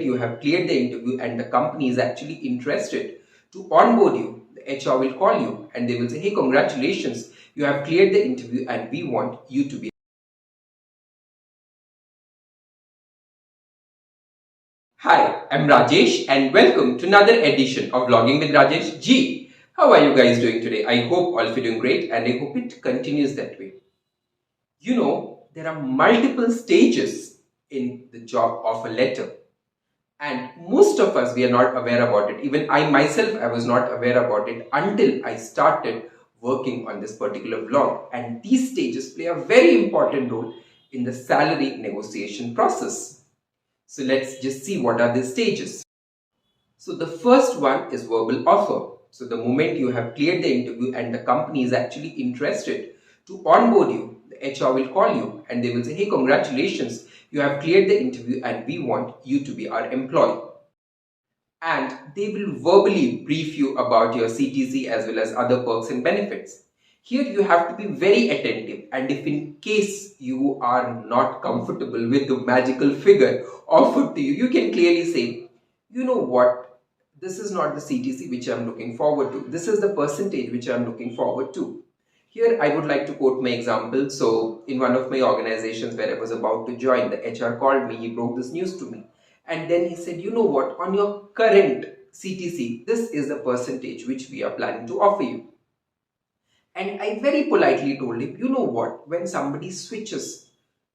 you have cleared the interview and the company is actually interested to onboard you, the HR will call you and they will say, hey, congratulations, you have cleared the interview and we want you to be. Hi, I'm Rajesh and welcome to another edition of Vlogging with Rajesh G. How are you guys doing today? I hope all of you doing great and I hope it continues that way. You know, there are multiple stages in the job offer letter. And most of us, we are not aware about it. Even I myself, I was not aware about it until I started working on this particular vlog. And these stages play a very important role in the salary negotiation process. So let's just see what are the stages. So the first one is verbal offer. So the moment you have cleared the interview and the company is actually interested to onboard you, the HR will call you and they will say, hey, congratulations, you have cleared the interview and we want you to be our employee. And they will verbally brief you about your CTC as well as other perks and benefits. Here you have to be very attentive, and if in case you are not comfortable with the magical figure offered to you, you can clearly say, you know what, this is not the CTC which I'm looking forward to. This is the percentage which I'm looking forward to. Here I would like to quote my example. So in one of my organizations where I was about to join, the HR called me, he broke this news to me. And then he said, you know what, on your current CTC, this is the percentage which we are planning to offer you. And I very politely told him, you know what, when somebody switches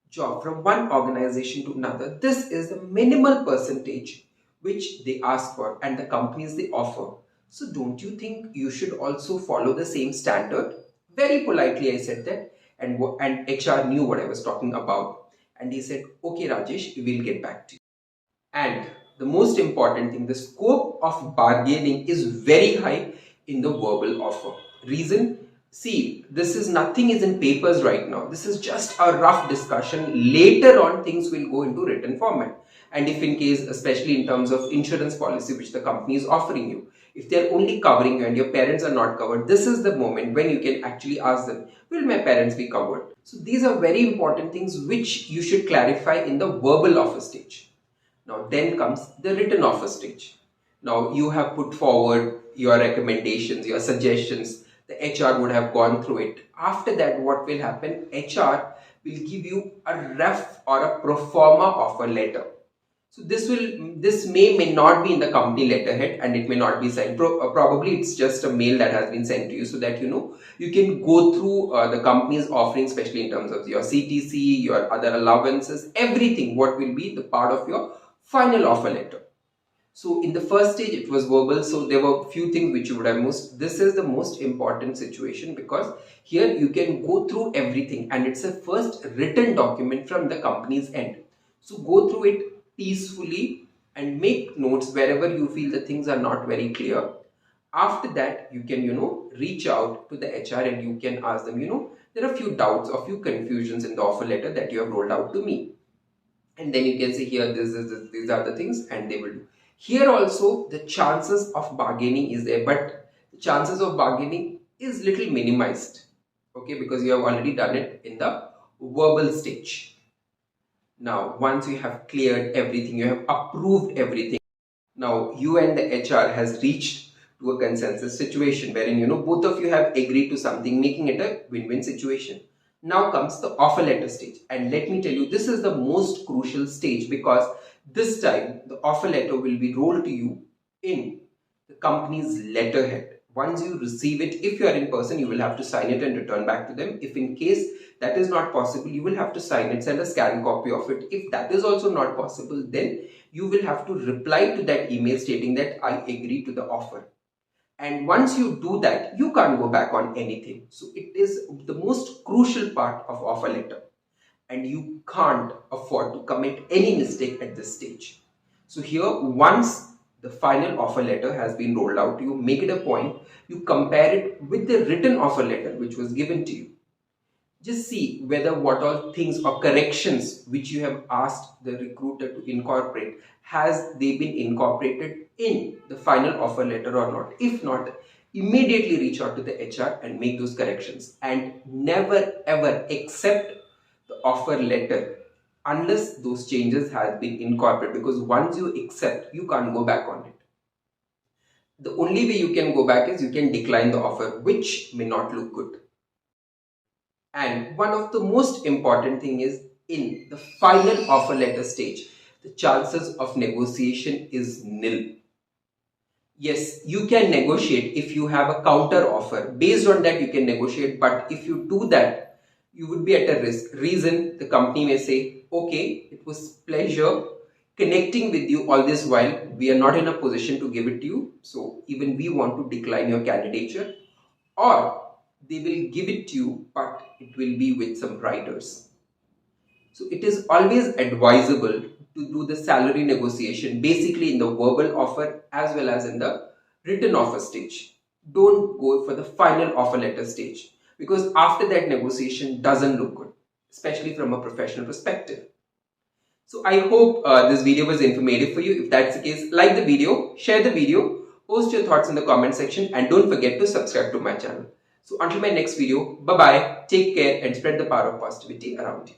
job from one organization to another, this is the minimal percentage which they ask for and the companies they offer. So don't you think you should also follow the same standard? Very politely I said that, and HR knew what I was talking about. And he said, okay Rajesh, we will get back to you. And the most important thing, the scope of bargaining is very high in the verbal offer. Reason? See, nothing is in papers right now. This is just a rough discussion. Later on, things will go into written format. And if in case, especially in terms of insurance policy, which the company is offering you, if they're only covering you and your parents are not covered, this is the moment when you can actually ask them, will my parents be covered? So these are very important things which you should clarify in the verbal offer stage. Now then comes the written offer stage. Now you have put forward your recommendations, your suggestions. The HR would have gone through it. After that, what will happen? HR will give you a ref or a pro forma offer letter. So this may not be in the company letterhead and it may not be signed. Probably it's just a mail that has been sent to you so that you can go through the company's offering, especially in terms of your CTC, your other allowances, everything. What will be the part of your final offer letter. So in the first stage it was verbal, so there were few things which you would have missed. This is the most important situation because here you can go through everything and it's a first written document from the company's end. So go through it peacefully and make notes wherever you feel the things are not very clear. After that, you can, reach out to the HR and you can ask them, there are a few doubts or few confusions in the offer letter that you have rolled out to me. And then you can say here, these are the things and they will do. Here also the chances of bargaining is there, but the chances of bargaining is little minimized. Okay, because you have already done it in the verbal stage. Now, once you have cleared everything, you have approved everything. Now, you and the HR has reached to a consensus situation wherein, both of you have agreed to something, making it a win-win situation. Now comes the offer letter stage. And let me tell you, this is the most crucial stage because this time the offer letter will be rolled to you in the company's letterhead. Once you receive it, if you are in person, you will have to sign it and return back to them. If in case that is not possible, you will have to sign it, send a scanned copy of it. If that is also not possible, then you will have to reply to that email stating that I agree to the offer. And once you do that, you can't go back on anything. So it is the most crucial part of offer letter. And you can't afford to commit any mistake at this stage. So here, once the final offer letter has been rolled out to you, make it a point, you compare it with the written offer letter which was given to you. Just see whether what all things or corrections which you have asked the recruiter to incorporate, has they been incorporated in the final offer letter or not. If not, immediately reach out to the HR and make those corrections. And never ever accept the offer letter unless those changes have been incorporated, because once you accept, you can't go back on it. The only way you can go back is you can decline the offer, which may not look good. And one of the most important thing is, in the final offer letter stage, the chances of negotiation is nil. Yes, you can negotiate if you have a counter offer. Based on that, you can negotiate. But if you do that, you would be at a risk. Reason, the company may say, okay, it was pleasure connecting with you all this while. We are not in a position to give it to you. So even we want to decline your candidature. Or they will give it to you, but it will be with some writers. So it is always advisable to do the salary negotiation basically in the verbal offer as well as in the written offer stage. Don't go for the final offer letter stage, because after that negotiation doesn't look good, especially from a professional perspective. So I hope this video was informative for you. If that's the case, like the video, share the video, post your thoughts in the comment section, and don't forget to subscribe to my channel. So until my next video, bye bye, take care and spread the power of positivity around you.